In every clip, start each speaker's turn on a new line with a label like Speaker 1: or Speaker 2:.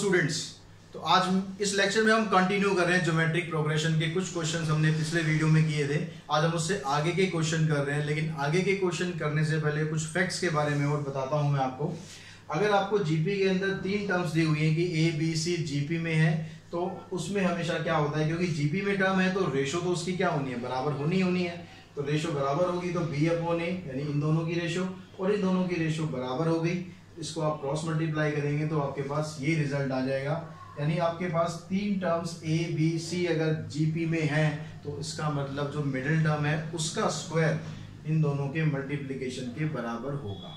Speaker 1: Students, तो आज इस लेक्चर में हम कंटिन्यू कर रहे हैं ज्योमेट्रिक प्रोग्रेशन के कुछ क्वेश्चन हमने पिछले वीडियो में किए थे। आज हम उससे आगे के क्वेश्चन कर रहे हैं, लेकिन आगे के क्वेश्चन करने से पहले कुछ फैक्ट्स के बारे में और बताता हूं मैं आपको। अगर आपको जीपी के अंदर तीन टर्म्स दी हुई है कि ए बी सी जीपी में है, तो उसमें हमेशा क्या होता है, क्योंकि जीपी में टर्म है तो रेशो तो उसकी क्या होनी है, बराबर होनी है। तो रेशो बराबर होगी तो बी अपॉन ए, यानी इन दोनों की रेशो और इन दोनों की रेशो बराबर हो गई। इसको आप क्रॉस मल्टीप्लाई करेंगे तो आपके पास ये रिजल्ट आ जाएगा। यानी आपके पास तीन टर्म्स ए बी सी अगर जीपी में है तो इसका मतलब जो मिडिल टर्म है उसका स्क्वायर इन दोनों के मल्टीप्लिकेशन के बराबर होगा।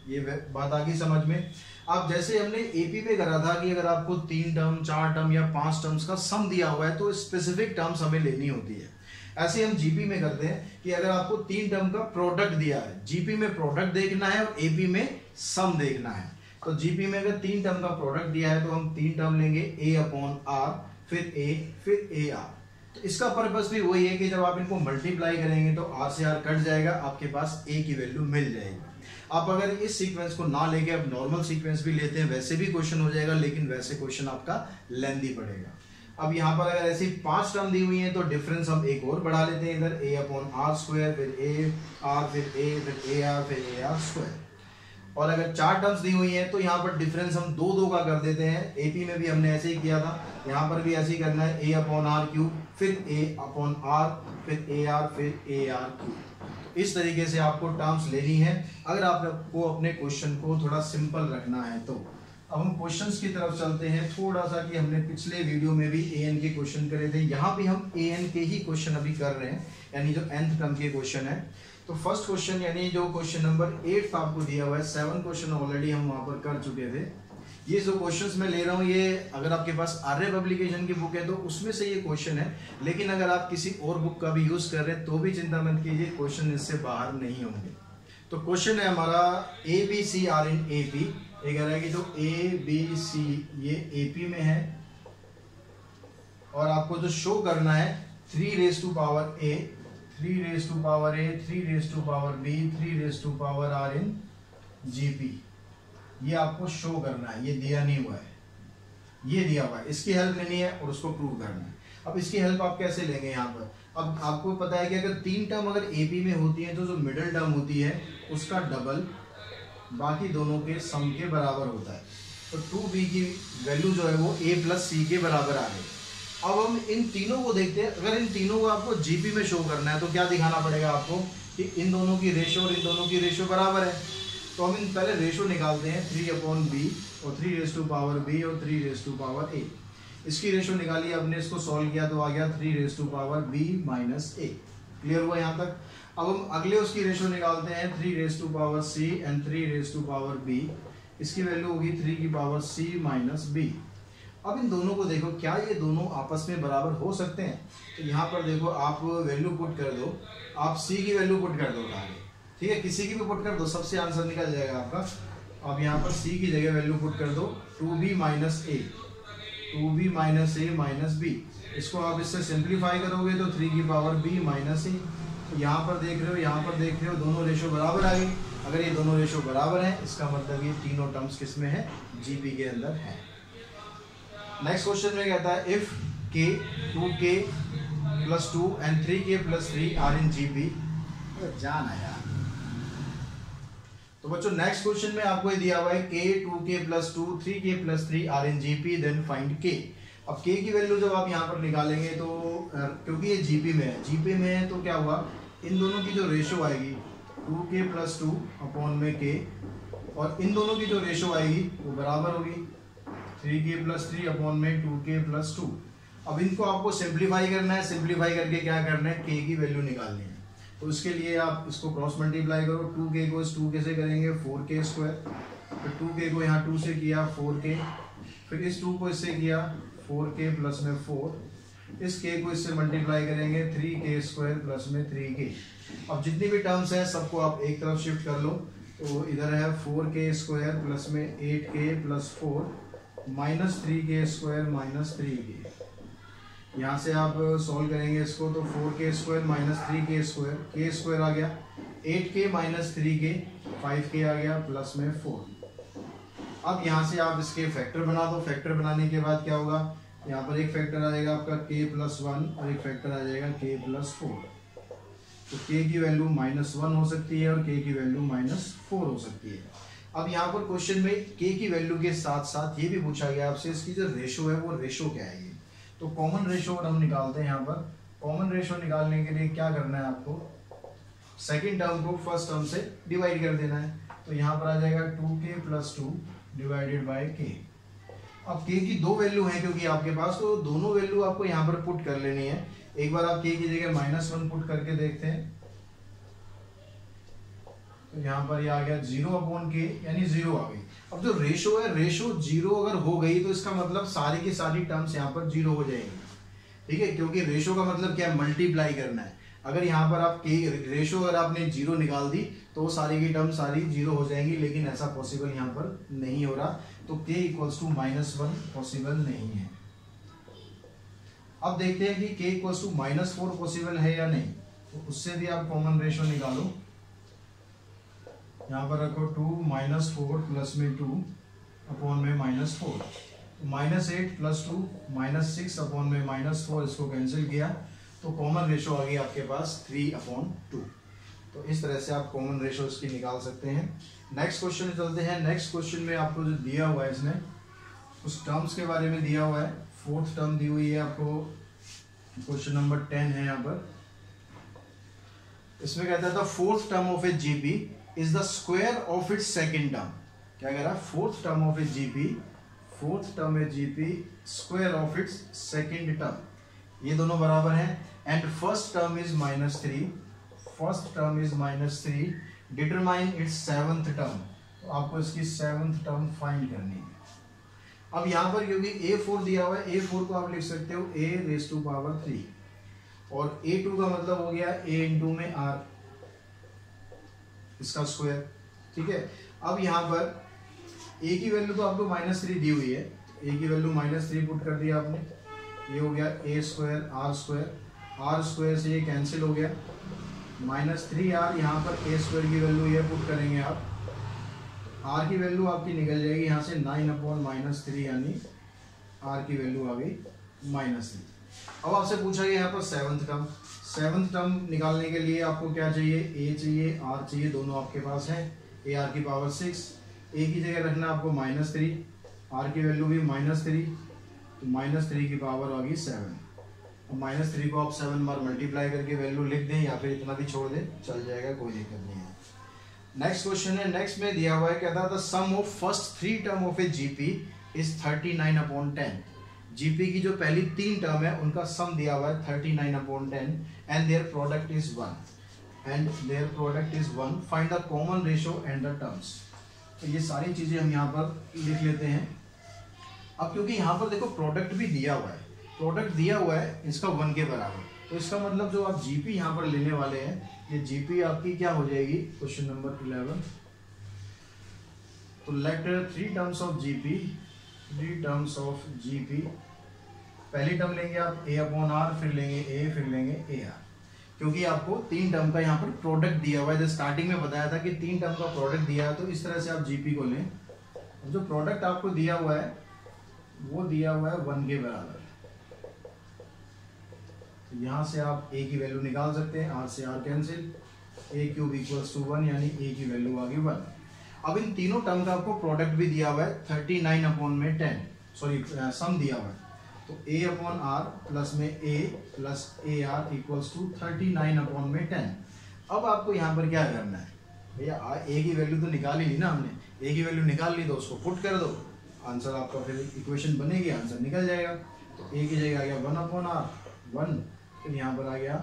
Speaker 1: ये बात आ गई समझ में। अब जैसे हमने एपी में करा था कि अगर आपको तीन टर्म, चार टर्म या पांच टर्म्स का सम दिया हुआ है तो स्पेसिफिक टर्म्स हमें लेनी होती है। ऐसे हम जीपी में करते हैं कि अगर आपको तीन टर्म का प्रोडक्ट दिया है, जीपी में प्रोडक्ट देखना है और एपी में सम देखना है। तो जीपी में अगर तीन टर्म का प्रोडक्ट दिया है तो हम तीन टर्म लेंगे ए अपॉन आर, फिर ए आर। तो इसका पर्पस भी वही है कि जब आप इनको मल्टीप्लाई करेंगे तो आर से आर कट जाएगा, आपके पास ए की वैल्यू मिल जाएगी। आप अगर इस सीक्वेंस को ना लेके आप नॉर्मल सीक्वेंस भी लेते हैं वैसे भी क्वेश्चन हो जाएगा, लेकिन वैसे क्वेश्चन आपका लेंथी पड़ेगा। अब यहाँ पर अगर ऐसी पांच टर्म दी हुई है तो डिफरेंस हम एक और बढ़ा लेते हैं, इधर ए अपॉन आर स्क्वायर, फिर ए आर, फिर ए आर, फिर ए आर स्क्वायर। और अगर चार टर्म्स दी हुई है तो यहाँ पर डिफरेंस हम दो दो का कर देते हैं। एपी में भी हमने ऐसे ही किया था, यहाँ पर भी ऐसे ही करना है, ए अपॉन आर क्यूब, फिर ए अपॉन आर, फिर ए आर, फिर ए आर क्यूब। इस तरीके से आपको टर्म्स लेनी है अगर आपको अपने क्वेश्चन को थोड़ा सिंपल रखना है तो। अब हम क्वेश्चंस की तरफ चलते हैं थोड़ा सा, कि हमने पिछले वीडियो में भी एन के क्वेश्चन करे थे, यहाँ भी हम एन के ही क्वेश्चन अभी कर रहे हैं, यानी जो nth टर्म के क्वेश्चन है। तो फर्स्ट क्वेश्चन यानी जो क्वेश्चन नंबर 8 आपको दिया हुआ है, 7 क्वेश्चन ऑलरेडी हम वहां पर कर चुके थे। ये जो क्वेश्चंस मैं ले रहा हूँ ये अगर आपके पास आर्य पब्लिकेशन की बुक है तो उसमें से ये क्वेश्चन है, लेकिन अगर आप किसी और बुक का भी यूज कर रहे हैं तो भी चिंता मत कीजिए, क्वेश्चन इससे बाहर नहीं होंगे। तो क्वेश्चन है हमारा A B C are in AP पी। ये कह रहा है कि जो ए बी सी ये एपी में है और आपको जो शो करना है 3 raise to power A, 3 raise to power A, 3 raise to power B, 3 raise to power R in GP. ये आपको शो करना है, ये दिया नहीं हुआ है, ये दिया हुआ है, इसकी हेल्प लेनी है और उसको प्रूव करना है। अब इसकी हेल्प आप कैसे लेंगे यहाँ पर? अब आपको पता है कि अगर तीन टर्म अगर एपी में होती है तो जो मिडिल टर्म होती है उसका डबल बाकी दोनों के सम के बराबर होता है। तो 2b की वैल्यू जो है वो a प्लस सी के बराबर आ गई। अब हम इन तीनों को देखते हैं। अगर इन तीनों को आपको जीपी में शो करना है तो क्या दिखाना पड़ेगा आपको कि इन दोनों की रेशो और इन दोनों की रेशो बराबर है। तो हम इन पहले रेशो निकालते हैं, 3 अपॉन बी और 3 रेज़ टू पावर बी और 3 रेज़ टू पावर ए। इसकी रेशो निकाली, आपने इसको सॉल्व किया तो आ गया 3 raise to power B minus A. Clear हुआ यहाँ तक? अब हम अगले उसकी रेशो निकालते हैं, 3 raise to power C and 3 raise to power B. इसकी वैल्यू होगी 3 की पावर सी माइनस बी। अब इन दोनों को देखो, क्या ये दोनों आपस में बराबर हो सकते हैं? तो यहाँ पर देखो, आप वैल्यू पुट कर दो, आप सी की वैल्यू पुट कर दो आगे, ठीक है, किसी की भी पुट कर दो, सबसे आंसर निकल जाएगा आपका। अब यहाँ पर सी की जगह वैल्यू पुट कर दो 2b माइनस ए, 2b माइनस ए माइनस बी। इसको आप इससे सिंप्लीफाई करोगे तो 3 की पावर b माइनस ए। यहाँ पर देख रहे हो, यहाँ पर देख रहे हो, दोनों रेशो बराबर आ गई। अगर ये दोनों रेशो बराबर हैं इसका मतलब ये तीनों टर्म्स किस में है, जीपी के अंदर है। नेक्स्ट क्वेश्चन में कहता है इफ k 2k प्लस 2 एंड 3k plus 3 are in GP. जान है यार। तो बच्चों नेक्स्ट क्वेश्चन में आपको ये दिया हुआ है k 2k plus 2 3k plus 3 are in GP, then find k। अब k की वैल्यू जब आप यहाँ पर निकालेंगे तो क्योंकि ये जीपी में है, जीपी में है तो क्या हुआ, इन दोनों की जो रेशो आएगी 2k प्लस 2 अपॉन में k, और इन दोनों की जो रेशो आएगी वो बराबर होगी 3k प्लस 3 अपॉन में 2k प्लस 2। अब इनको आपको सिंप्लीफाई करना है, सिंप्लीफाई करके क्या करना है, k की वैल्यू निकालनी है। तो इसके लिए आप इसको क्रॉस मल्टीप्लाई करो, 2k को इस 2k से करेंगे 4k स्क्वायर, फिर 2k को यहाँ 2 से किया 4k, फिर इस 2 को इससे किया 4k प्लस में 4, इस k को इससे मल्टीप्लाई करेंगे 3k स्क्वायर प्लस में 3k। अब जितनी भी टर्म्स हैं सबको आप एक तरफ शिफ्ट कर लो, तो इधर है 4k स्क्वायर प्लस में 8k plus 4 minus 3k square minus 3k। यहाँ से आप सॉल्व करेंगे इसको तो 4k square minus 3k square, k square आ गया, 8k माइनस 3k 5k आ गया प्लस में 4। अब यहाँ से आप इसके फैक्टर बना दो। फैक्टर बनाने के बाद क्या होगा, यहाँ पर एक फैक्टर आ जाएगा आपका k+1 और एक फैक्टर आ जाएगा k+4। तो k की वैल्यू -1 हो सकती है और k की वैल्यू -4 हो सकती है। अब यहाँ पर क्वेश्चन में k की वैल्यू के साथ साथ ये भी पूछा गया आपसे इसकी जो रेशो है वो रेशो क्या है। तो कॉमन रेशो हम निकालते हैं। यहाँ पर कॉमन रेशो निकालने के लिए क्या करना है, आपको सेकेंड टर्म को फर्स्ट टर्म से डिवाइड कर देना है। तो यहाँ पर आ जाएगा 2k+2 डिवाइडेड बाय k। अब k की दो वैल्यू है क्योंकि आपके पास, तो दोनों वैल्यू आपको यहाँ पर पुट कर लेनी है। एक बार आप k की जगह -1 पुट करके देखते हैं, तो यहाँ पर ये आ गया 0/k यानी 0 आ गई। अब जो रेशो है, रेशो 0 अगर हो गई तो इसका मतलब सारी की सारी टर्म्स यहाँ पर 0 हो जाएंगी, ठीक है, क्योंकि रेशो का मतलब क्या है, मल्टीप्लाई करना है। अगर यहाँ पर आप k रेशो अगर आपने 0 निकाल दी तो वो सारी की टर्म सारी 0 हो जाएंगी, लेकिन ऐसा पॉसिबल यहाँ पर नहीं हो रहा। तो k = -1 पॉसिबल नहीं है। अब देखते हैं कि k = -4 पॉसिबल है या नहीं। तो उससे भी आप कॉमन रेशो निकालो। यहाँ पर रखो 2 - 4 प्लस में 2 अपॉन में -4, -8 + 2 -6 अपॉन में -4, इसको कैंसिल किया तो कॉमन रेशो आ गई आपके पास 3/2। तो इस तरह से आप कॉमन रेशो इसकी निकाल सकते हैं। नेक्स्ट क्वेश्चन में चलते हैं। नेक्स्ट क्वेश्चन में आपको जो दिया हुआ है, इसमें उस टर्म्स के बारे में दिया हुआ है। फोर्थ टर्म दी हुई है आपको, क्वेश्चन नंबर 10 है यहाँ पर। इसमें कहता था fourth term of a GP is the square of its second term. क्या कह रहा है, fourth term of a GP, fourth term A GP square of its second term, ये दोनों बराबर हैं। And first term is -3, first term is -3, determine its seventh term. तो आपको इसकी सेवंथ टर्म फाइंड करनी है। अब यहाँ पर क्योंकि a4 दिया हुआ है, a4 को आप लिख सकते हो a⁻³ और a2 का मतलब हो गया a इंटू में r, इसका स्क्वायर, ठीक है। अब यहाँ पर a की वैल्यू तो आपको -3 दी हुई है, a की वैल्यू -3 पुट कर दिया आपने, ये हो गया a² r² से ये कैंसिल हो गया, -3r। यहाँ पर a² की वैल्यू ये पुट करेंगे आप, r की वैल्यू आपकी निकल जाएगी यहाँ से 9/-3, यानी r की वैल्यू आ गई -3। अब आपसे पूछा गया यहाँ पर सेवंथ टर्म। सेवंथ टर्म निकालने के लिए आपको क्या चाहिए, a चाहिए, r चाहिए, दोनों आपके पास है। ar⁶, a की जगह रखना आपको -3, r की वैल्यू भी -3, तो -3 की पावर आ गई 7। और -3 को आप 7 बार मल्टीप्लाई करके वैल्यू लिख दें या फिर इतना भी छोड़ दें, चल जाएगा, कोई दिक्कत नहीं है। नेक्स्ट क्वेश्चन है। नेक्स्ट में दिया हुआ है, कहता था sum of first 3 term of a GP is 39/10। GP की जो पहली 3 टर्म है उनका सम दिया हुआ है 39/10 and their product is 1 find the common ratio and the terms. तो ये सारी चीजें हम यहाँ पर लिख लेते हैं। अब क्योंकि यहाँ पर देखो प्रोडक्ट भी दिया हुआ है, प्रोडक्ट दिया हुआ है इसका 1 के बराबर, तो इसका मतलब जो आप जीपी यहाँ पर लेने वाले हैं, ये जीपी आपकी क्या हो जाएगी, क्वेश्चन नंबर 11। तो let 3 terms of GP, 3 terms of GP, पहली टर्म लेंगे आप a/r, फिर लेंगे a, फिर लेंगे ar, क्योंकि आपको 3 टर्म का यहाँ पर प्रोडक्ट दिया हुआ है। जैसे स्टार्टिंग में बताया था कि 3 टर्म का प्रोडक्ट दिया है, तो इस तरह से आप जीपी को लें। जो प्रोडक्ट आपको दिया हुआ है वो दिया हुआ है 1 के बराबर, तो यहाँ से आप a की वैल्यू निकाल सकते हैं, r से r कैंसिल, a³ = 1, यानी a की वैल्यू आ गई 1। अब इन तीनों टर्म का आपको प्रोडक्ट भी दिया हुआ है 39/10, सॉरी सम दिया हुआ है, तो a/r प्लस में a प्लस ar = 39/10। अब आपको यहाँ पर क्या करना है भैया, a की वैल्यू तो निकाल ही ली ना हमने, a की वैल्यू निकाल ली तो उसको पुट कर दो, आंसर आपका फिर इक्वेशन बनेगी, आंसर निकल जाएगा। तो a की जगह आ गया 1/r 1, फिर यहाँ पर आ गया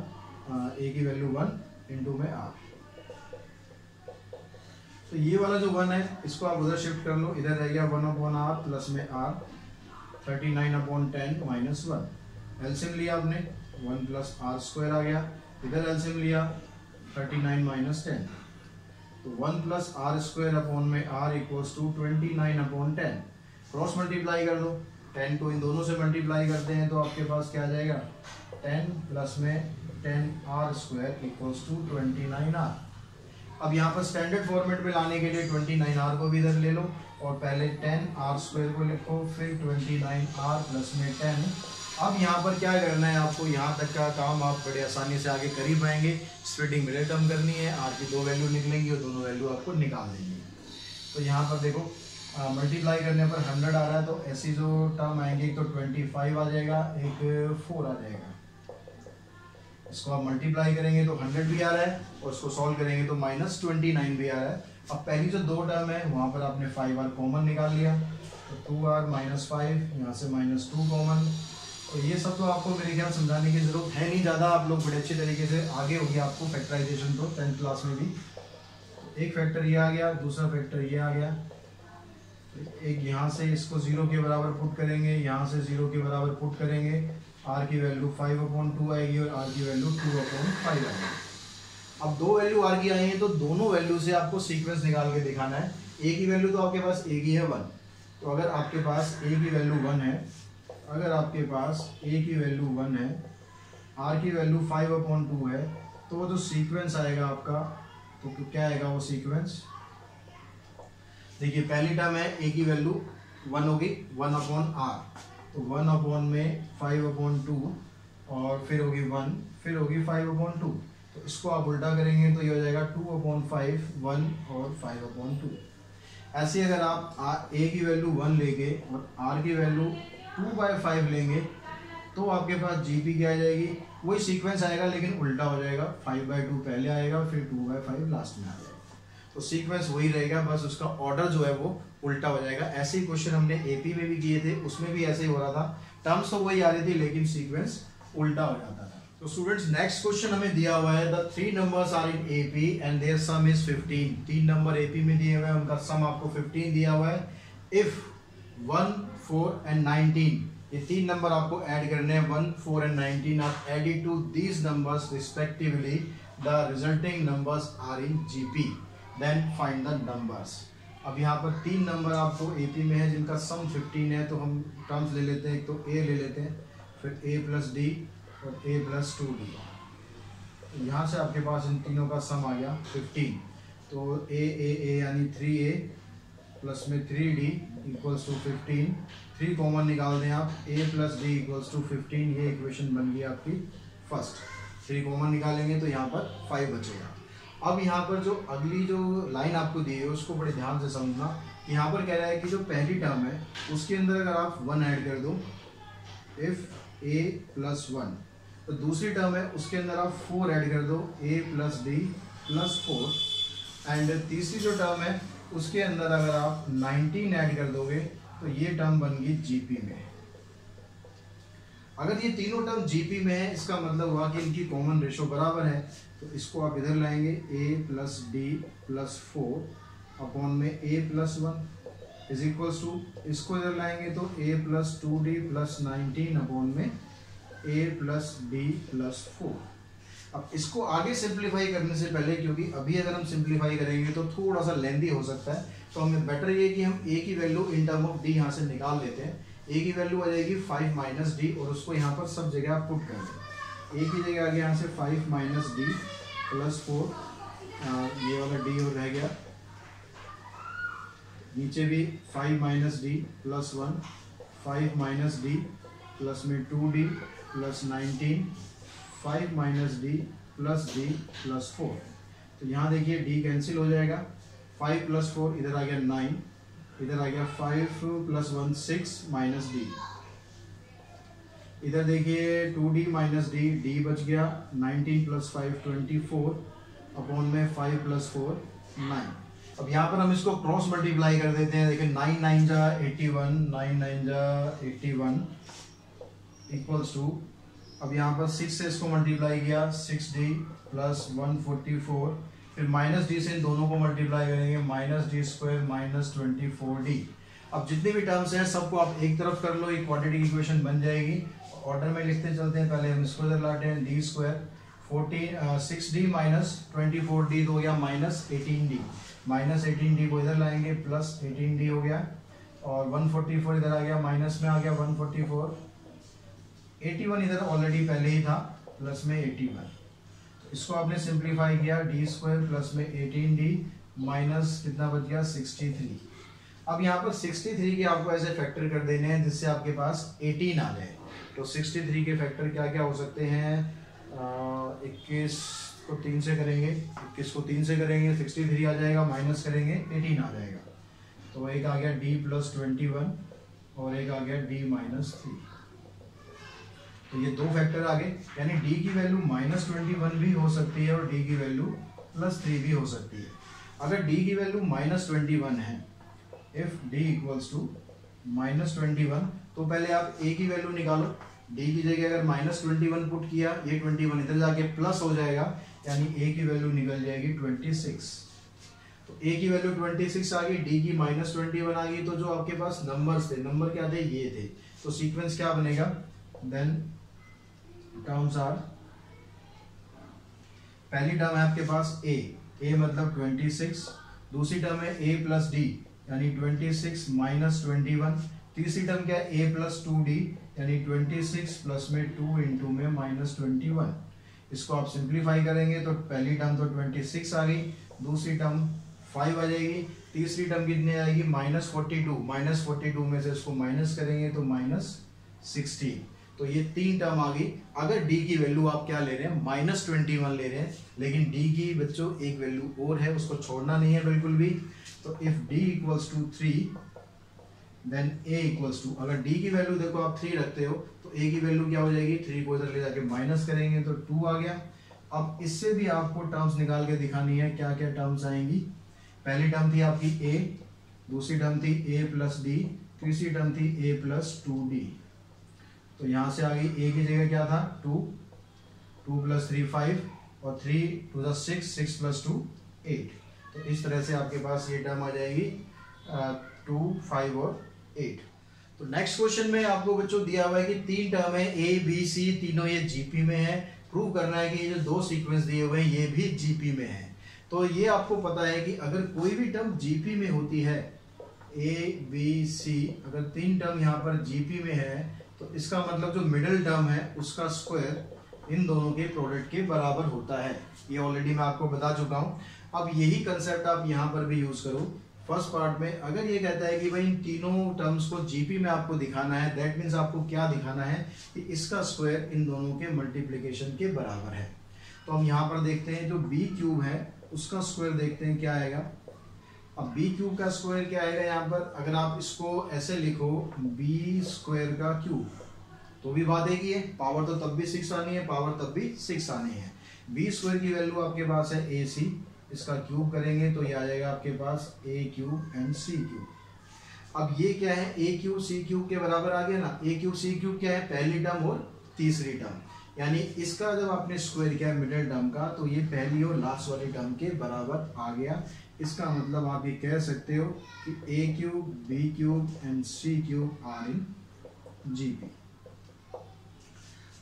Speaker 1: a की वैल्यू 1 इंटू में r। तो ये वाला जो 1 है इसको आप उधर शिफ्ट कर लो, इधर रह गया 1/r प्लस में r 39/10 -1। एलसीएम लिया आपने, 1 + r² आ गया, इधर एलसीएम लिया 39 - 10, तो 1 + r² अपॉन में r = 29/10। क्रॉस मल्टीप्लाई कर दो, 10 को इन दोनों से मल्टीप्लाई करते हैं तो आपके पास क्या आ जाएगा, 10 प्लस में 10r² = 29r। अब यहाँ पर स्टैंडर्ड फॉर्मेट में लाने के लिए 29r को भी इधर ले लो और पहले 10r² को लिखो, फिर 29r प्लस में 10। अब यहाँ पर क्या करना है आपको, यहाँ तक का काम आप बड़े आसानी से आगे कर ही पाएंगे। स्प्लिटिंग मिले टर्म करनी है, r की 2 वैल्यू निकलेंगी और दोनों वैल्यू आपको निकाल देंगे। तो यहाँ पर देखो मल्टीप्लाई करने पर 100 आ रहा है, तो ऐसी जो टर्म आएंगे एक तो 25 आ जाएगा, एक 4 आ जाएगा। इसको आप मल्टीप्लाई करेंगे तो 100 भी आ रहा है और इसको सॉल्व करेंगे तो -29 भी आ रहा है। अब पहली जो दो टर्म है वहाँ पर आपने 5r कॉमन निकाल लिया, तो 2r -5, यहाँ से -2 कॉमन। तो ये सब तो आपको मेरे ख्याल समझाने की ज़रूरत है नहीं ज़्यादा, आप लोग बड़े अच्छे तरीके से आगे हो गया आपको फैक्टराइजेशन तो 10th क्लास में भी। एक फैक्टर ये आ गया, दूसरा फैक्टर ये आ गया, एक यहाँ से इसको 0 के बराबर पुट करेंगे, यहाँ से 0 के बराबर पुट करेंगे, r की वैल्यू 5/2 आएगी और r की वैल्यू 2/5 आएगी। अब दो वैल्यू r की आई हैं तो दोनों वैल्यू से आपको सीक्वेंस निकाल के दिखाना है। a की वैल्यू तो आपके पास a की है 1, तो अगर आपके पास a की वैल्यू 1 है, अगर आपके पास a की वैल्यू 1 है, r की वैल्यू 5/2 है, तो वो जो सीक्वेंस आएगा आपका, तो क्या आएगा वो सीक्वेंस, देखिए पहली टर्म है a की वैल्यू 1 होगी 1/r, तो 1 में 5/2 और फिर होगी 1, फिर होगी 5/2। तो इसको आप उल्टा करेंगे तो ये हो जाएगा 2/5, 1 और 5/2। ऐसे अगर आप a की वैल्यू 1 लेंगे और r की वैल्यू 2/5 लेंगे तो आपके पास GP क्या आ जाएगी, वही सीक्वेंस आएगा लेकिन उल्टा हो जाएगा, 5/2 पहले आएगा फिर 2/5 लास्ट में आ जाएगा। तो सीक्वेंस वही रहेगा, बस उसका ऑर्डर जो है वो उल्टा हो जाएगा। ऐसे ही क्वेश्चन हमने AP में भी किए थे, उसमें भी ऐसे ही हो रहा था, टर्म्स तो वही आ रही थी लेकिन सीक्वेंस उल्टा हो जाता था। तो स्टूडेंट्स नेक्स्ट क्वेश्चन हमें दिया हुआ है, the 3 numbers are in AP and their sum is 15। 3 number AP में दिए हुए हैं, उनका सम आपको 15 दिया हुआ है। इफ 1, 4 एंड 19, ये 3 नंबर आपको ऐड करने हैं, 1, 4 and 19 are added to these numbers respectively, the resulting numbers are in GP, then find the numbers. अब यहाँ पर 3 नंबर आपको AP में है जिनका सम 15 है, तो हम टर्म्स ले लेते हैं, एक तो A ले लेते हैं, फिर A + D और A + 2D। यहाँ से आपके पास इन तीनों का सम आ गया 15, तो A यानी 3A प्लस में 3D इक्वल्स टू 15। 3 कॉमन निकाल दें आप, A + D इक्वल्स टू 15, ये इक्वेशन बन गई आपकी फर्स्ट। 3 कॉमन निकालेंगे तो यहाँ पर 5 बचेगा। अब यहाँ पर जो अगली जो लाइन आपको दी है उसको बड़े ध्यान से समझना। यहाँ पर कह रहा है कि जो पहली टर्म है उसके अंदर अगर आप 1 ऐड कर दो, इफ A + 1, तो दूसरी टर्म है उसके अंदर आप 4 ऐड कर दो, A + D + 4, एंड तीसरी जो टर्म है उसके अंदर अगर आप 19 ऐड कर दोगे तो ये टर्म बन गई GP में। अगर ये तीनों टर्म GP में है इसका मतलब हुआ कि इनकी कॉमन रेशो बराबर है, तो इसको आप इधर लाएंगे A + D + 4 अपॉन में A + 1 इज इक्वल्स टू, इसको इधर लाएंगे तो A + 2D + 19 अपॉन में A + D + 4। अब इसको आगे सिंप्लीफाई करने से पहले, क्योंकि अभी अगर हम सिंप्लीफाई करेंगे तो थोड़ा सा लेंदी हो सकता है, तो हमें बेटर ये कि हम A की value in term of D यहाँ से निकाल लेते हैं। A की वैल्यू आ जाएगी 5 - D और उसको यहाँ पर सब जगह आप पुट कर दें। A की जगह आ गया यहाँ से 5 - D + 4, ये वाला D और रह गया, नीचे भी 5 - D + 1, 5 - D प्लस में 2D + 19, 5 - D + D + 4। तो यहाँ देखिए D कैंसिल हो जाएगा, 5 + 4 इधर आ गया 9, इधर आ गया 5 + 1 6 - D, इधर देखिए 2D - D बच गया, 19 + 5 24 अपॉन में 5 + 4 9। अब यहाँ पर हम इसको क्रॉस मल्टीप्लाई कर देते हैं। देखिए 9 × 9 = 81, 9 × 9 = 81 इक्वल्स टू, अब यहाँ पर 6 से इसको मल्टीप्लाई किया 6D + 144, फिर -D से इन दोनों को मल्टीप्लाई करेंगे, -D² - 24D। अब जितने भी टर्म्स हैं सबको आप एक तरफ कर लो, एक क्वाड्रेटिक इक्वेशन बन जाएगी। ऑर्डर में लिखते चलते हैं, पहले हम इसको इधर लाते हैं, D² 6D - 24D तो हो गया -18D, -18D को इधर लाएंगे, +18D हो गया, और 144 इधर आ गया, माइनस में आ गया 144, 81 इधर ऑलरेडी पहले ही था, प्लस में 81। तो इसको आपने सिंप्लीफाई किया, डी स्क्वायर प्लस में 18d माइनस कितना बच गया 63। अब यहाँ पर 63 के आपको ऐसे फैक्टर कर देने हैं जिससे आपके पास 18 आ जाए। तो 63 के फैक्टर क्या क्या हो सकते हैं, 21 को 3 से करेंगे, 21 को 3 से करेंगे 63 आ जाएगा, माइनस करेंगे 18 आ जाएगा। तो एक आ गया d प्लस 21 और एक आ गया d माइनस 3। तो ये दो फैक्टर आ गए, यानी d की वैल्यू माइनस 21 भी हो सकती है और d की वैल्यू प्लस 3 भी हो सकती है। अगर d की वैल्यू माइनस 21 है, if d equals to minus 21, तो पहले आप a की वैल्यू निकालो। d की जगह अगर माइनस 21 पुट किया, ये 21 इधर जाके प्लस हो जाएगा, यानी a की वैल्यू निकल जाएगी 26। तो a की वैल्यू 26 आ गई, d की माइनस 21 आ गई। तो जो आपके पास नंबर्स थे, नंबर क्या थे, ये थे। तो सीक्वेंस क्या बनेगा, देन टर्म्स आर, पहली टर्म है आपके पास a मतलब 26, दूसरी टर्म है a प्लस d यानी 26 माइनस 21, तीसरी टर्म क्या है a प्लस 2d यानी 26 प्लस में 2 इंटू में माइनस 21। इसको आप सिंप्लीफाई करेंगे तो पहली टर्म तो 26 आ गई, दूसरी टर्म 5 आ जाएगी, तीसरी टर्म कितनी आएगी माइनस 42, माइनस 42 में से इसको माइनस करेंगे तो माइनस 16। तो ये तीन टर्म आ गई। अगर d की वैल्यू आप क्या ले रहे हैं, माइनस 21 ले रहे हैं, लेकिन d की बच्चों एक वैल्यू और है, उसको छोड़ना नहीं है बिल्कुल भी। तो if d equals to 3 then a equals to, अगर d की वैल्यू देखो आप 3 रखते हो तो a की वैल्यू क्या हो जाएगी, 3 को इधर ले जाके माइनस करेंगे तो 2 आ गया। अब इससे भी आपको टर्म्स निकाल के दिखानी है, क्या क्या टर्म्स आएंगी। पहली टर्म थी आपकी a, दूसरी टर्म थी a प्लस d, तीसरी टर्म थी a प्लस 2d। तो यहां से आ गई a की जगह क्या था 2, 2 प्लस 3 5 और 3 टू द 6, 6 प्लस 2 8। तो इस तरह से आपके पास ये टर्म आ जाएगी 2 5 और 8। तो नेक्स्ट क्वेश्चन में आपको बच्चों दिया हुआ है कि तीन टर्म है a b c, तीनों ये जीपी में है। प्रूव करना है कि ये जो दो सीक्वेंस दिए हुए हैं ये भी जीपी में है। तो ये आपको पता है कि अगर कोई भी टर्म जीपी में होती है, a b c, अगर तीन टर्म यहाँ पर जीपी में है तो इसका मतलब जो मिडिल टर्म है उसका स्क्वायर इन दोनों के प्रोडक्ट के बराबर होता है। ये ऑलरेडी मैं आपको बता चुका हूँ। अब यही कंसेप्ट आप यहाँ पर भी यूज करो। फर्स्ट पार्ट में अगर ये कहता है कि भाई इन तीनों टर्म्स को जीपी में आपको दिखाना है, दैट मीन्स आपको क्या दिखाना है कि इसका स्क्वायर इन दोनों के मल्टीप्लिकेशन के बराबर है। तो हम यहाँ पर देखते हैं जो बी क्यूब है उसका स्क्वायर देखते हैं क्या आएगा। अब बी क्यूब का स्क्वायर क्या आएगा, यहाँ पर अगर आप इसको ऐसे लिखो बी स्क्वायर का क्यूब तो भी बात एक ही है, पावर तो तब भी 6 आनी है, पावर तब भी 6 आनी है। बी स्क्वायर की वैल्यू आपके पास है ए सी, इसका क्यूब करेंगे तो ये आ जाएगा आपके पास ए क्यूब एंड सी क्यूब। अब ये क्या है, ए क्यूब सी क्यूब के बराबर आ गया ना। ए क्यूब सी क्यूब क्या है, पहली टर्म और तीसरी टर्म, यानी इसका जब आपने स्क्वायर किया मिडिल टर्म का तो ये पहली और लास्ट वाली टर्म के बराबर आ गया। इसका मतलब आप ये कह सकते हो कि A cube B cube and C cube are in GP.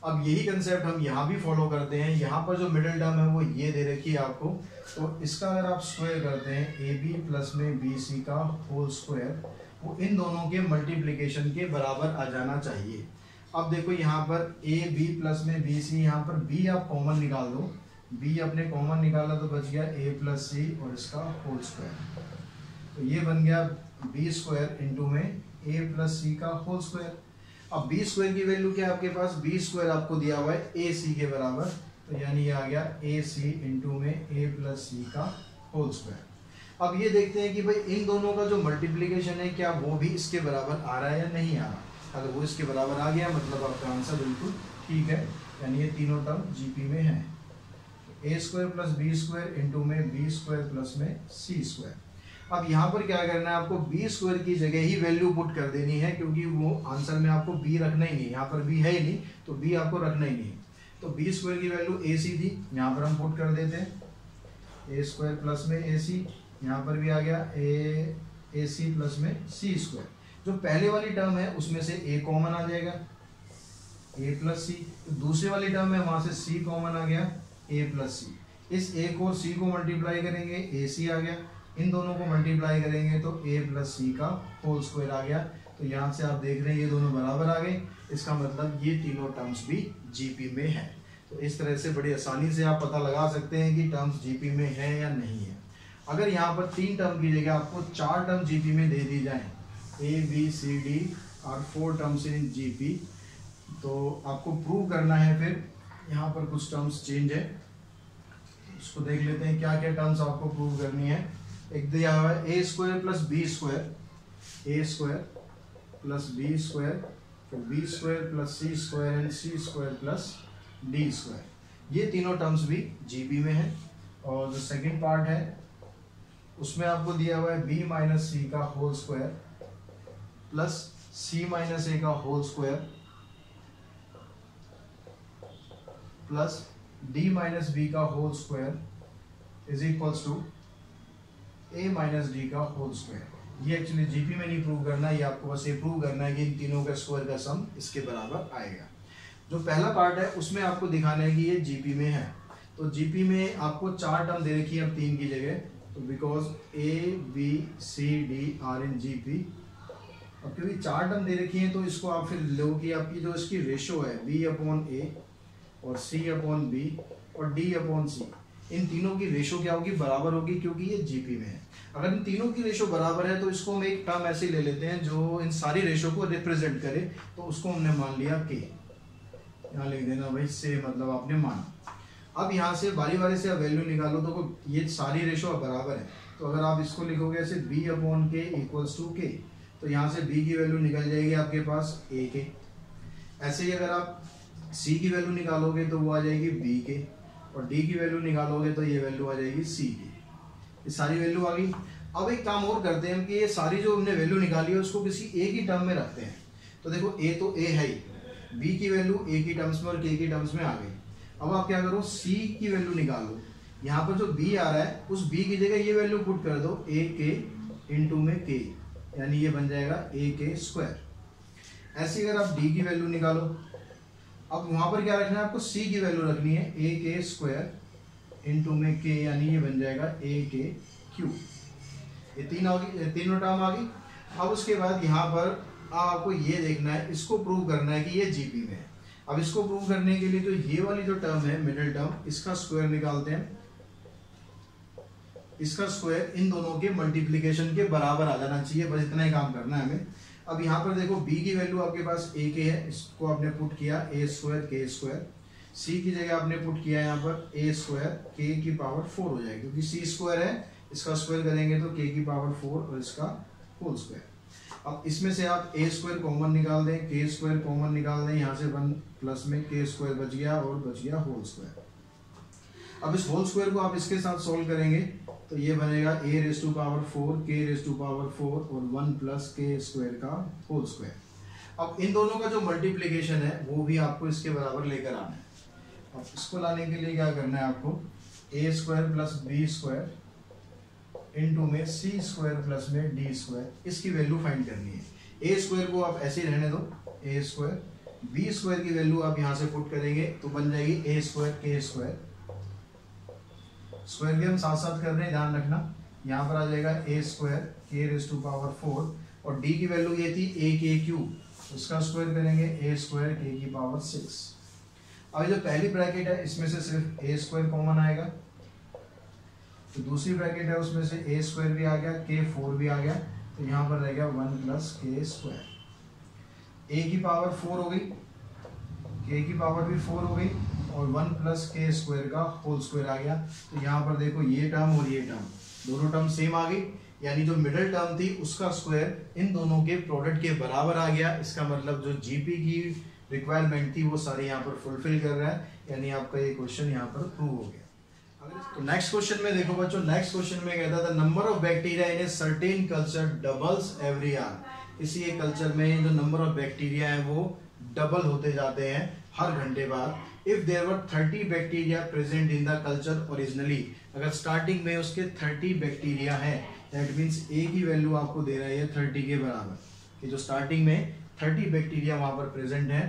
Speaker 1: अब यही कंसेप्ट हम यहाँ भी फॉलो करते हैं। यहाँ पर जो मिडिल टर्म है वो ये दे रखी है आपको, तो इसका अगर आप स्क्वायर करते हैं ए बी प्लस में बी सी का होल स्क्वायर, वो इन दोनों के मल्टीप्लिकेशन के बराबर आ जाना चाहिए। अब देखो यहाँ पर ए बी प्लस में बी सी, यहाँ पर बी आप कॉमन निकाल दो, बी अपने कॉमन निकाला तो बच गया ए प्लस सी और इसका होल स्क्वायर। तो ये बन गया बी स्क्वायर इंटू में ए प्लस सी का होल स्क्वायर। अब बी स्क्वायर की वैल्यू क्या है आपके पास, बी स्क्वायर आपको दिया हुआ है ए सी के बराबर, तो यानी ये आ गया ए सी इंटू में ए प्लस सी का होल स्क्वायर। अब ये देखते हैं कि भाई इन दोनों का जो मल्टीप्लिकेशन है क्या वो भी इसके बराबर आ रहा है या नहीं आ रहा। अगर वो इसके बराबर आ गया मतलब आपका आंसर बिल्कुल ठीक है, यानी ये तीनों टर्म जीपी में है। A square plus B square into में बी स्क्वायर प्लस में सी स्क्वायर। अब यहाँ पर क्या करना है, आपको बी स्क्वायर की जगह ही वैल्यू पुट कर देनी है, क्योंकि वो आंसर में आपको बी रखना ही नहीं, यहाँ पर बी है ही नहीं तो बी आपको रखना ही नहीं। तो बी स्क्वायर की वैल्यू ए सी थी, यहाँ पर हम पुट कर देते हैं ए स्क्वायर प्लस में ए सी, यहाँ पर भी आ गया ए सी प्लस में सी स्क्वायर। जो पहले वाली टर्म है उसमें से ए कॉमन आ जाएगा ए प्लस सी, दूसरी वाली टर्म है वहां से सी कॉमन आ गया ए प्लस सी। इस ए को सी को मल्टीप्लाई करेंगे ए सी आ गया, इन दोनों को मल्टीप्लाई करेंगे तो a प्लस सी का होल स्क्वायर आ गया। तो यहाँ से आप देख रहे हैं ये दोनों बराबर आ गए, इसका मतलब ये तीनों टर्म्स भी जीपी में है। तो इस तरह से बड़ी आसानी से आप पता लगा सकते हैं कि टर्म्स जीपी में है या नहीं है। अगर यहाँ पर 3 टर्म की जगह आपको 4 टर्म जीपी में दे दी जाए, ए बी सी डी और 4 टर्म्स इन जीपी, तो आपको प्रूव करना है। फिर यहाँ पर कुछ टर्म्स चेंज है, उसको देख लेते हैं क्या क्या टर्म्स आपको प्रूव करनी है। एक दिया हुआ है A square plus B square, A square plus B square, फिर B square plus C square and C square plus D square. ये तीनों टर्म्स भी जीबी में है। और जो सेकंड पार्ट है उसमें आपको दिया हुआ है बी माइनस सी का whole square plus C minus A का whole square plus D minus B का whole square is equals to A minus D का होल स्क्वायर। ये एक्चुअली जीपी में नहीं प्रूव करना, ये आपको बस ये प्रूव करना है कि इन तीनों का स्क्वायर का सम इसके बराबर आएगा। जो पहला पार्ट है उसमें आपको दिखाना है कि ये जीपी में है। तो जीपी में आपको 4 टर्म दे रखी है अब 3 की जगह, तो because A B C D are in GP. अब क्योंकि 4 टर्म दे रखी है तो इसको आप फिर लो कि आपकी जो इसकी रेशो है बी अपॉन ए और सी अपॉन बी और डी अपॉन सी, इन तीनों की रेशो क्या होगी, बराबर होगी, क्योंकि ये जीपी में है। अगर इन तीनों की रेशो बराबर है तो इसको हम एक टर्म ऐसे ले लेते हैं जो इन सारी रेशो को रिप्रेजेंट करे, तो उसको हमने मान लिया के। यहाँ लिख देना भाई से, मतलब आपने माना। अब यहाँ से बारी बारी से आप वैल्यू निकालो, तो ये सारी रेशो बराबर है, तो अगर आप इसको लिखोगे ऐसे बी अपॉन के इक्वल्स टू के, तो यहाँ से बी की वैल्यू निकल जाएगी आपके पास ए के। ऐसे ही अगर आप सी की वैल्यू निकालोगे तो वो आ जाएगी बी के, और डी की वैल्यू निकालोगे तो ये वैल्यू आ जाएगी सी की। ये सारी वैल्यू आ गई। अब एक काम और करते हैं कि ये सारी जो हमने वैल्यू निकाली है उसको किसी ए की टर्म में रखते हैं। तो देखो ए तो ए है ही, बी की वैल्यू ए की टर्म्स में और के की टर्म्स में आ गई। अब आप क्या करो, सी की वैल्यू निकालो। यहाँ पर जो बी आ रहा है उस बी की जगह ये वैल्यू पुट कर दो, ए के इंटू में के, यानी ये बन जाएगा ए के स्क्वायर। ऐसे अगर आप डी की वैल्यू निकालो, अब वहां पर क्या रखना है आपको, सी की वैल्यू रखनी है ए के स्क्वायर इंटू में के, यानी ये बन जाएगा ए के क्यूब। ये तीनों टर्म आ गई। अब उसके बाद यहाँ पर आपको ये देखना है, इसको प्रूव करना है कि ये जीपी में है। अब इसको प्रूव करने के लिए तो ये वाली जो टर्म है मिडिल टर्म, इसका स्क्वायर निकालते हैं। इसका स्क्वायर इन दोनों के मल्टीप्लीकेशन के बराबर आ जाना चाहिए, बस इतना ही काम करना है हमें। अब यहाँ पर देखो बी की वैल्यू आपके पास ए के है, इसको आपने पुट किया ए स्क्वायर के स्क्वायर। सी की जगह आपने पुट किया यहाँ पर ए स्क्वायर के की पावर 4 हो जाएगी, क्योंकि सी स्क्वायर है, इसका स्क्वायर करेंगे तो के की पावर 4 और इसका होल स्क्वायर। अब इसमें से आप ए स्क्वायर कॉमन निकाल दें, के स्क्वायर कॉमन निकाल दें, यहाँ से 1 प्लस में के स्क्वायर बच गया और बच गया होल स्क्वायर। अब इस होल स्क्वायर को आप इसके साथ सोल्व करेंगे तो ये बनेगा a raise to power 4 k raise to power 4 और 1 प्लस के स्क्वायर का होल स्क्वायर। अब इन दोनों का जो मल्टीप्लिकेशन है वो भी आपको इसके बराबर लेकर आना है। अब इसको लाने के लिए क्या करना है आपको, a square plus B square into में सी स्क्वायर प्लस में डी स्क्वायर, इसकी वैल्यू फाइंड करनी है। a स्क्वायर को आप ऐसे ही रहने दो, a स्क्वायर, बी स्क्वायर की वैल्यू आप यहाँ से पुट करेंगे तो बन जाएगी a स्क्वायर के स्क्वायर। स्क्वायर के हम साथ साथ कर रहे हैं, ध्यान रखना। यहाँ पर आ जाएगा ए स्क्वायर के रेज़ टू पावर 4 और डी की वैल्यू ये थी ए के क्यूब, उसका स्क्वायर करेंगे ए स्क्वायर के की पावर 6। अब जो पहली ब्रैकेट है इसमें से सिर्फ ए स्क्वायर कॉमन आएगा, तो दूसरी ब्रैकेट है उसमें से ए स्क्वायर भी आ गया, के 4 भी आ गया, तो यहाँ पर रहेगा 1 प्लस के स्क्वायर। ए की पावर 4 हो गई, के की पावर भी 4 हो गई और 1 प्लस के स्क्वायर का होल स्क्वायर आ गया। तो यहाँ पर देखो ये टर्म और ये टर्म, दोनों टर्म सेम आ गई, यानी जो मिडिल टर्म थी उसका स्क्वायर इन दोनों के प्रोडक्ट के बराबर आ गया। इसका मतलब जो जीपी की रिक्वायरमेंट थी वो सारी यहाँ पर फुलफिल कर रहा है, यानी आपका ये क्वेश्चन यहाँ पर प्रूव हो गया। तो नेक्स्ट क्वेश्चन में देखो बच्चों, नेक्स्ट क्वेश्चन में कहता था number of bacteria in a certain culture doubles every hour. इसी एक कल्चर में जो नंबर ऑफ बैक्टीरिया है वो डबल होते जाते हैं हर घंटे बाद। If there were 30 bacteria present in the culture originally, अगर स्टार्टिंग में उसके 30 बैक्टीरिया है, दैट मीन्स ए की वैल्यू आपको दे रहा है 30 के बराबर, कि जो स्टार्टिंग में 30 बैक्टीरिया वहां पर प्रेजेंट है।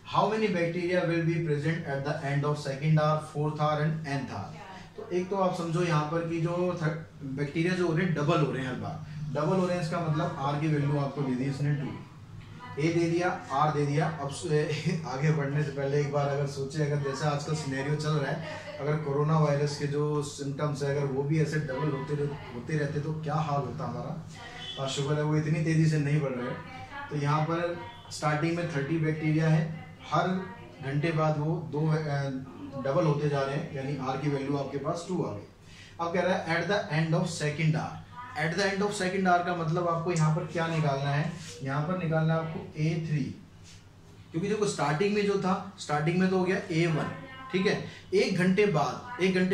Speaker 1: How many bacteria will be present at the end of second hour, fourth hour and nth hour. तो एक तो आप समझो यहाँ पर कि जो बैक्टीरिया जो हो रहे हैं डबल हो रहे हैं हर बार, डबल हो रहे हैं, इसका मतलब आर की वैल्यू आपको दे दी इसने 2। ए दे दिया, आर दे दिया। अब आगे बढ़ने से पहले एक बार अगर सोचे, अगर जैसा आजकल सिनेरियो चल रहा है, अगर कोरोना वायरस के जो सिम्टम्स है अगर वो भी ऐसे डबल होते रहते तो क्या हाल होता हमारा। और शुक्र है वो इतनी तेज़ी से नहीं बढ़ रहे। तो यहाँ पर स्टार्टिंग में 30 बैक्टीरिया है, हर घंटे बाद वो 2 डबल होते जा रहे हैं, यानी आर की वैल्यू आपके पास 2 आ गई। अब कह रहा है at the end of second hour. At the end of second hour का मतलब आपको यहाँ पर क्या निकालना है, यहाँ पर निकालना है आपको A3, क्योंकि देखो स्टार्टिंग में जो था, स्टार्टिंग में तो हो गया A1, ठीक है। एक घंटे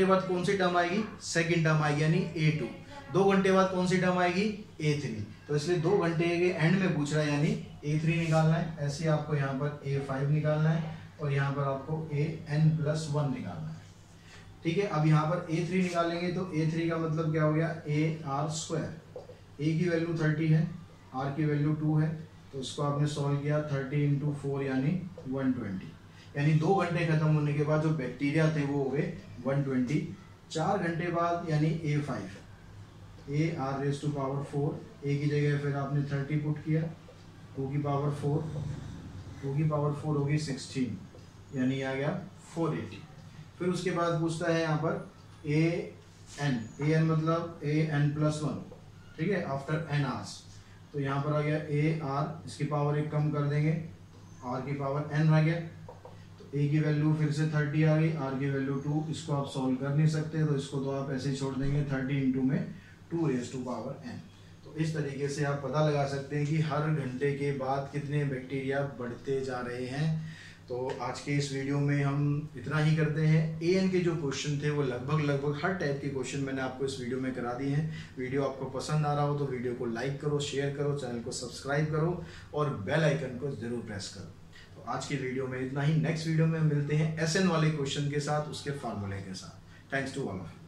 Speaker 1: बाद कौन सी टर्म आएगी, सेकेंड टर्म आएगी यानी A2। 2 घंटे बाद कौन सी टर्म आएगी, A3। तो इसलिए 2 घंटे के एंड में पूछ रहा है, यानी A3 निकालना है। ऐसे आपको यहाँ पर A5 निकालना है और यहाँ पर आपको AN+1 निकालना है, ठीक है। अब यहाँ पर A3 निकालेंगे तो A3 का मतलब क्या हो गया, AR²। A की वैल्यू 30 है, R की वैल्यू 2 है, तो इसको आपने सॉल्व किया 30 × 4 यानी 120, यानी 2 घंटे खत्म होने के बाद जो बैक्टीरिया थे वो हो गए 120। 4 घंटे बाद यानी A5, AR⁴, A की जगह फिर आपने 30 पुट किया, 2 की पावर 4 होगी 16, यानी आ गया 480। फिर उसके बाद पूछता है यहाँ पर AN मतलब AN+1, ठीक है, आफ्टर n आवर्स। तो यहाँ पर आ गया AR, इसकी पावर 1 कम कर देंगे, R की पावर n रह गया। तो A की वैल्यू फिर से 30 आ गई, R की वैल्यू 2। इसको आप सॉल्व कर नहीं सकते तो इसको तो आप ऐसे ही छोड़ देंगे, 30 × में 2⁴n। तो इस तरीके से आप पता लगा सकते हैं कि हर घंटे के बाद कितने बैक्टीरिया बढ़ते जा रहे हैं। तो आज के इस वीडियो में हम इतना ही करते हैं। AN के जो क्वेश्चन थे वो लगभग हर टाइप के क्वेश्चन मैंने आपको इस वीडियो में करा दिए हैं। वीडियो आपको पसंद आ रहा हो तो वीडियो को लाइक करो, शेयर करो, चैनल को सब्सक्राइब करो और बेल आइकन को जरूर प्रेस करो। तो आज की वीडियो में इतना ही। नेक्स्ट वीडियो में मिलते हैं SN वाले क्वेश्चन के साथ, उसके फार्मूले के साथ। Thanks to all of you.